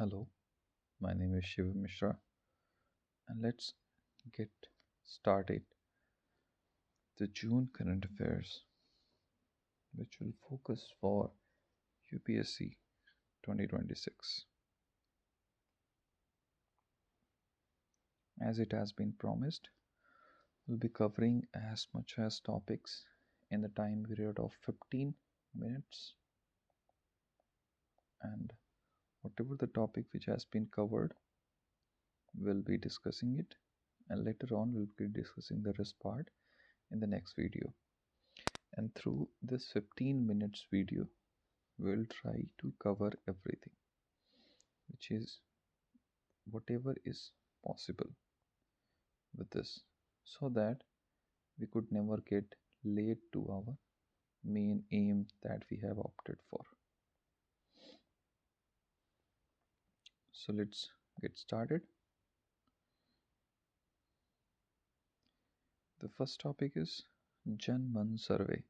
Hello, my name is Shiv Mishra, and let's get started. The June current affairs, which will focus for UPSC 2026. As it has been promised, we'll be covering as much as topics in the time period of 15 minutes, and whatever the topic which has been covered, we'll be discussing it, and later on, we'll be discussing the rest part in the next video. And through this 15 minutes video, we'll try to cover everything, which is whatever is possible with this, so that we could never get late to our main aim that we have opted for. So let's get started. The first topic is Janman Survey.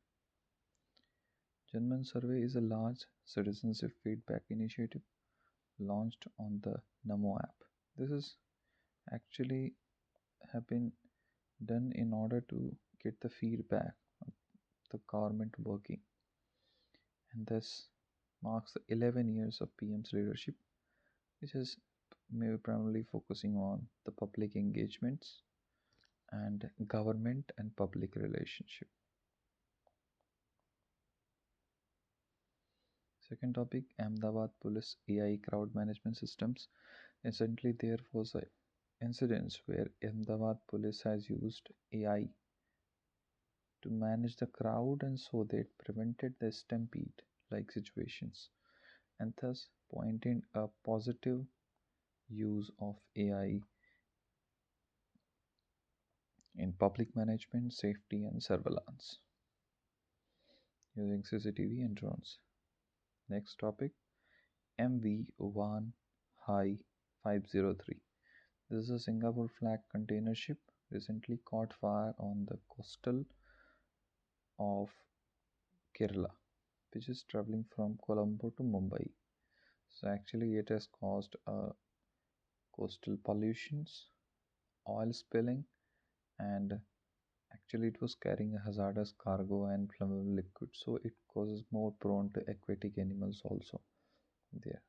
Janman Survey is a large citizenship feedback initiative launched on the Namo app. This is actually have been done in order to get the feedback of the government working, and thus marks the 11 years of PM's leadership, which is maybe primarily focusing on the public engagements and government and public relationship. Second topic, Ahmedabad Police AI crowd management systems. Recently, there was a incidents where Ahmedabad Police has used AI to manage the crowd, and so they prevented the stampede like situations, and thus pointing a positive use of AI in public management, safety, and surveillance using CCTV and drones. Next topic, MV1 High 503. This is a Singapore flag container ship recently caught fire on the coastal of Kerala, which is traveling from Colombo to Mumbai. So actually, it has caused coastal pollutions, oil spilling, and actually it was carrying a hazardous cargo and flammable liquid, so it causes more prone to aquatic animals also there.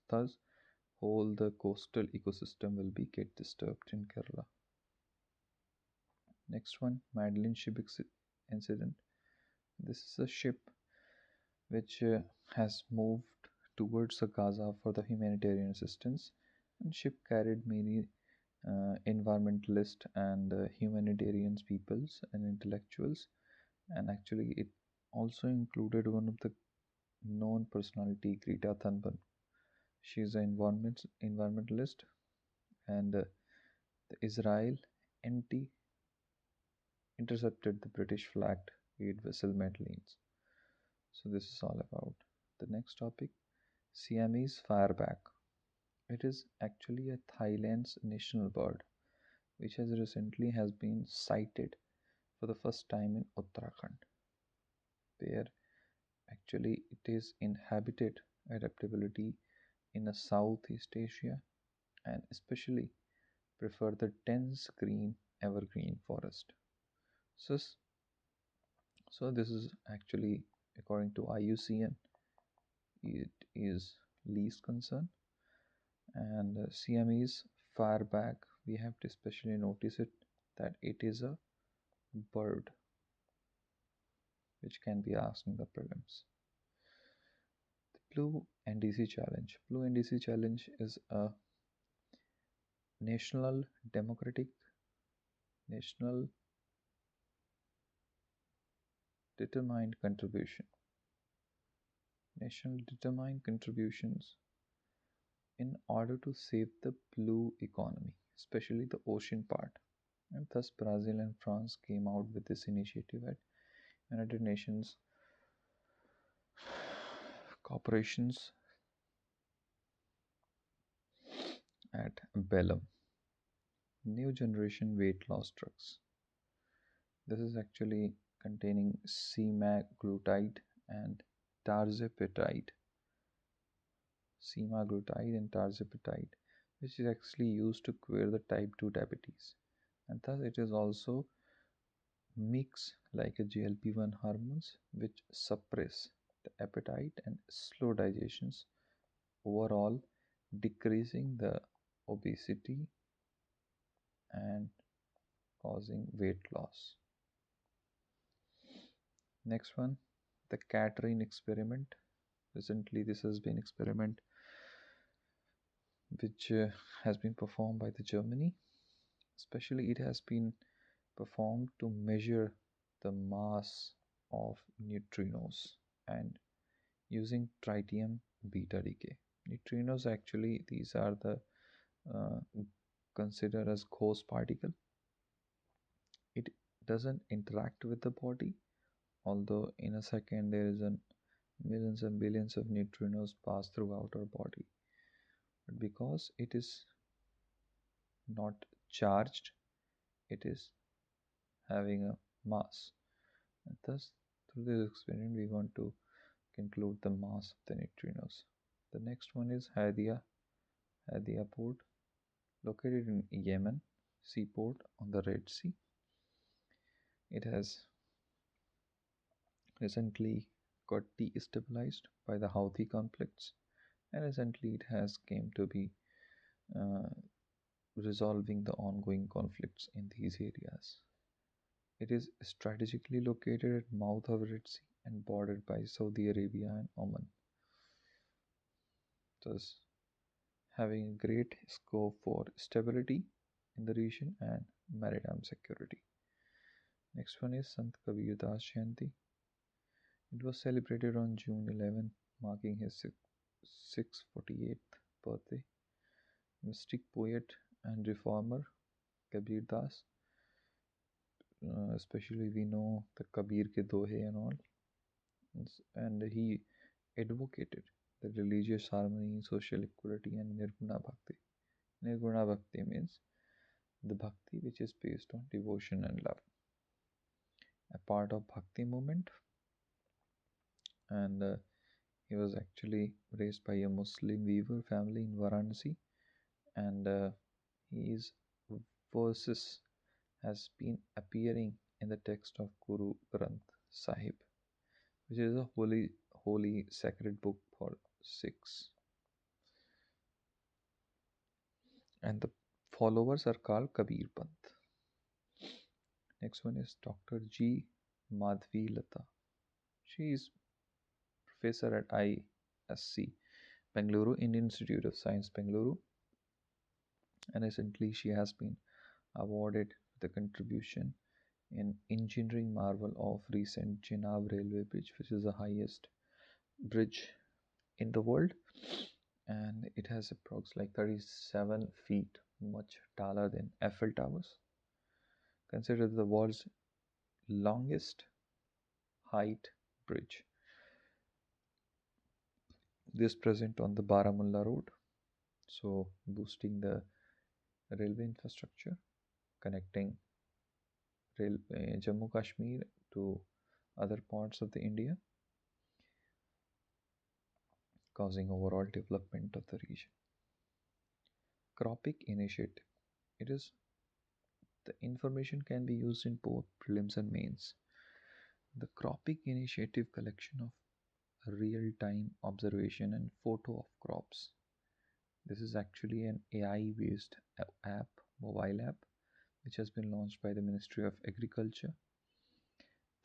Thus, whole the coastal ecosystem will be get disturbed in Kerala. Next one, Madeline ship incident. This is a ship which has moved towards the Gaza for the humanitarian assistance, and ship carried many environmentalists and humanitarian peoples and intellectuals, and actually it also included one of the known personality, Greta Thunberg. She is an environmentalist, and the Israel anti intercepted the British flagged aid vessel Madeleines. So this is all about. The next topic, Siamese fireback. It is actually a Thailand's national bird, which has recently has been sighted for the first time in Uttarakhand, where actually it is inhabited adaptability in a Southeast Asia, and especially prefer the dense green evergreen forest. So, so this is actually according to IUCN, it is least concern, and Siamese fireback, we have to especially notice it that it is a bird which can be asked in the prelims. The Blue NDC Challenge. Blue NDC Challenge is a national democratic national determined contribution. National determined contributions in order to save the blue economy, especially the ocean part. And thus Brazil and France came out with this initiative at United Nations corporations at Bellum. New generation weight loss drugs. This is actually containing semaglutide and tirzepatide. semaglutide and tirzepatide, which is actually used to cure the type 2 diabetes. And thus it is also mix like a GLP-1 hormones which suppress the appetite and slow digestions, overall decreasing the obesity and causing weight loss. Next one, the Caterine experiment. Recently, this has been experiment which has been performed by the Germany. Especially, it has been performed to measure the mass of neutrinos and using tritium beta decay. Neutrinos actually these are the uh, considered as ghost particle. It doesn't interact with the body, although in a second there is a millions and billions of neutrinos pass throughout our body. But because it is not charged, it is having a mass. And thus, through this experiment, we want to conclude the mass of the neutrinos. The next one is Hadia port, located in Yemen seaport on the Red Sea. It has recently got destabilized by the Houthi conflicts, and recently it has came to be uh, resolving the ongoing conflicts in these areas. It is strategically located at mouth of Red Sea and bordered by Saudi Arabia and Oman, thus having a great scope for stability in the region and maritime security. Next one is Sant Kabir Das Jayanti. It was celebrated on June 11th, marking his 648th birthday. Mystic poet and reformer Kabir Das, especially we know the Kabir ke Dohe and all, and he advocated the religious harmony, social equality, and Nirguna Bhakti. Nirguna Bhakti means the bhakti which is based on devotion and love. A part of Bhakti movement, and he was actually raised by a Muslim weaver family in Varanasi, and his verses has been appearing in the text of Guru Granth Sahib, which is a holy sacred book for Sikhs, and the followers are called Kabir Panth. Next one is Dr. G. Madhvi Lata. She is professor at ISC Bengaluru, Indian Institute of Science Bengaluru, and recently she has been awarded the contribution in engineering marvel of recent Chenab railway bridge, which is the highest bridge in the world, and it has approx like 37 feet, much taller than Eiffel Towers. Considered the world's longest height bridge. This present on the Baramulla road, so boosting the railway infrastructure, connecting Jammu Kashmir to other parts of the India, causing overall development of the region. Cropic initiative. It is the information can be used in both prelims and mains. The Cropic initiative collection of real-time observation and photo of crops. This is actually an AI-based app, mobile app, which has been launched by the Ministry of Agriculture.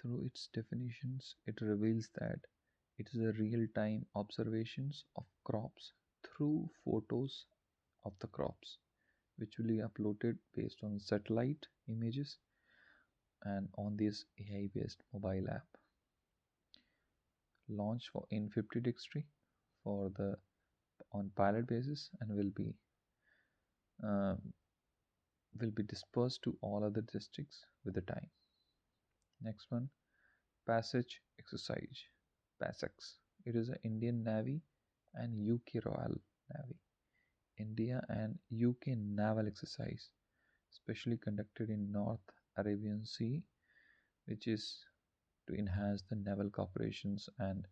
Through its definitions, it reveals that it is a real-time observations of crops through photos of the crops, which will be uploaded based on satellite images and on this AI-based mobile app. Launched in 50 districts for the on pilot basis, and uh, will be dispersed to all other districts with the time. Next one, passage exercise, PASEX. It is an Indian Navy and UK Royal Navy, India and UK naval exercise, specially conducted in North Arabian Sea, which is to enhance the naval cooperations and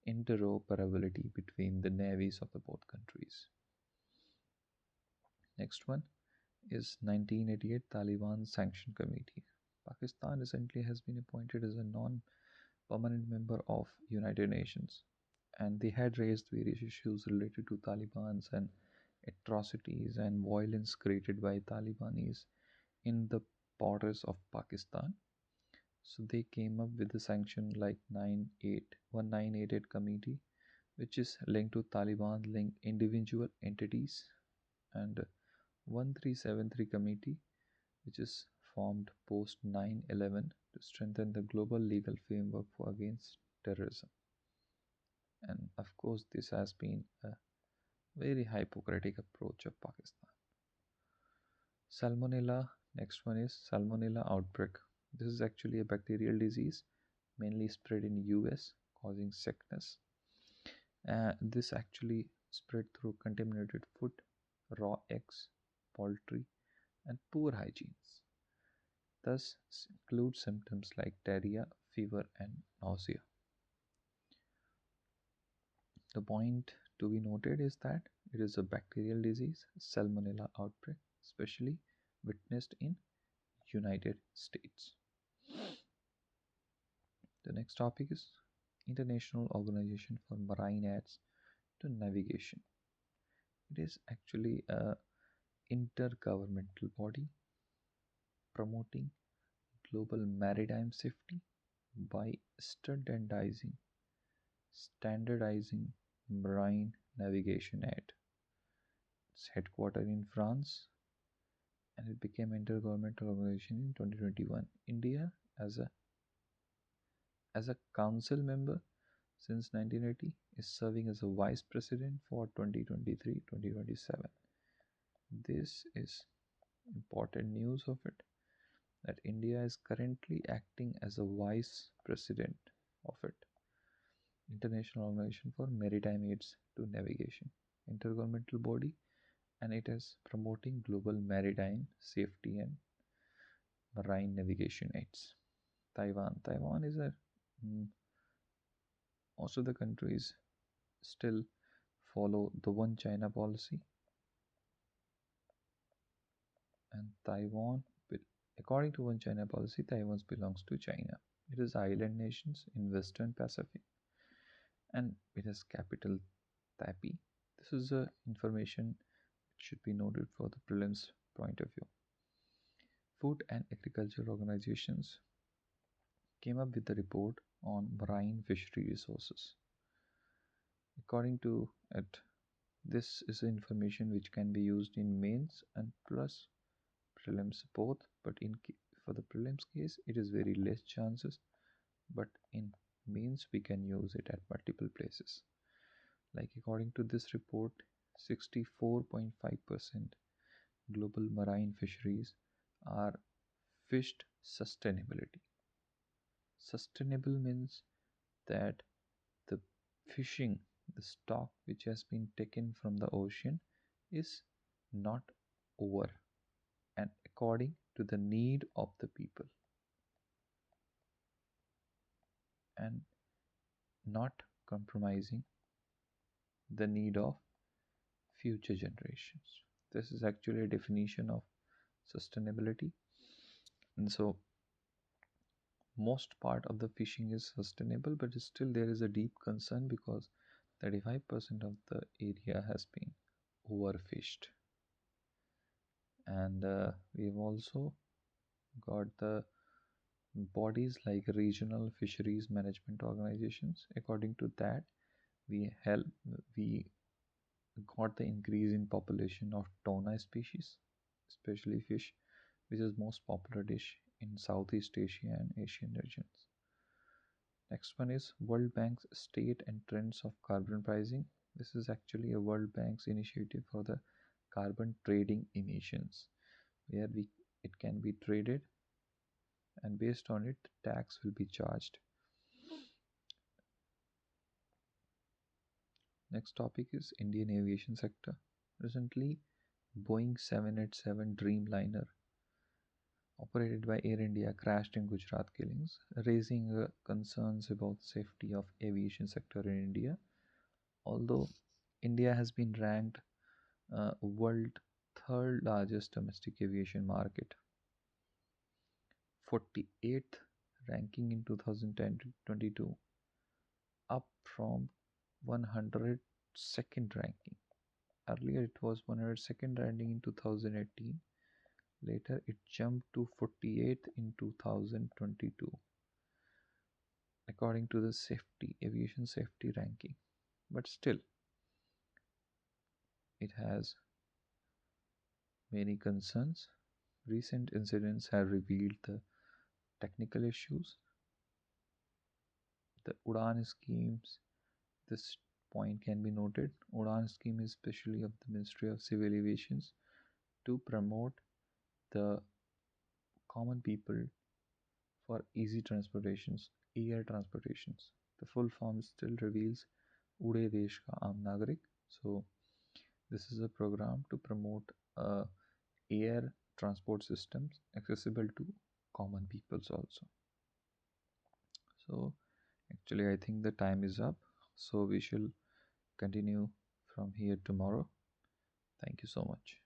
interoperability between the navies of the both countries. Next one is 1988 Taliban Sanction Committee. Pakistan recently has been appointed as a non-permanent member of United Nations, and they had raised various issues related to Taliban's and atrocities and violence created by Talibanis in the borders of Pakistan. So they came up with a sanction like 1988 committee, which is linked to Taliban linked individual entities, and 1373 committee, which is formed post 9/11 to strengthen the global legal framework for against terrorism. And of course, this has been a very hypocritical approach of Pakistan. Salmonella, next one is Salmonella outbreak. This is actually a bacterial disease mainly spread in US causing sickness. This actually spread through contaminated food, raw eggs, poultry, and poor hygiene. Thus include symptoms like diarrhea, fever, and nausea. The point to be noted is that it is a bacterial disease, Salmonella outbreak, especially witnessed in United States. The next topic is International Organization for Marine Aids to Navigation. It is actually a intergovernmental body promoting global maritime safety by standardizing marine navigation aid. It's headquartered in France and it became intergovernmental organization in 2021. India as a council member since 1980 is serving as a vice president for 2023-2027. This is important news of it that India is currently acting as a vice president of it. International Organization for Maritime Aids to Navigation, intergovernmental body, and it is promoting global maritime safety and marine navigation aids. Taiwan is a most of the countries still follow the one China policy, and according to one China policy, Taiwan belongs to China. It is island nations in Western Pacific, and it has capital Taipei. This is information which should be noted for the prelims point of view. Food and Agriculture Organizations came up with a report on marine fishery resources. According to it, this is information which can be used in mains and plus prelims both, but for the prelims case, it is very less chances, but in mains we can use it at multiple places. Like according to this report, 64.5% global marine fisheries are fished sustainability. Sustainable means that the fishing, the stock which has been taken from the ocean, is not over and according to the need of the people and not compromising the need of future generations. This is actually a definition of sustainability, and so most part of the fishing is sustainable, but still there is a deep concern because 35% of the area has been overfished. And we've also got the bodies like regional fisheries management organizations. According to that, we got the increase in population of tuna species, especially fish, which is most popular dish in Southeast Asia and Asian regions. Next one is World Bank's State and Trends of Carbon Pricing. This is actually a World Bank's initiative for the carbon trading emissions, where it can be traded and based on it, tax will be charged. Next topic is Indian aviation sector. Recently, Boeing 787 Dreamliner operated by Air India crashed in Gujarat, killings, raising concerns about safety of aviation sector in India. Although India has been ranked world third largest domestic aviation market, 48th ranking in 2010 to 22, up from 102nd ranking. Earlier it was 102nd ranking in 2018. Later it jumped to 48th in 2022, according to the safety aviation safety ranking. But still, it has many concerns. Recent incidents have revealed the technical issues. The Udan schemes, this point can be noted. Udan scheme is specially of the Ministry of Civil Aviation to promote the common people for easy transportations, air transportations. The full form still reveals Ude Desh Ka Aam Nagarik. So this is a program to promote air transport systems accessible to common peoples also. So actually I think the time is up. So we shall continue from here tomorrow. Thank you so much.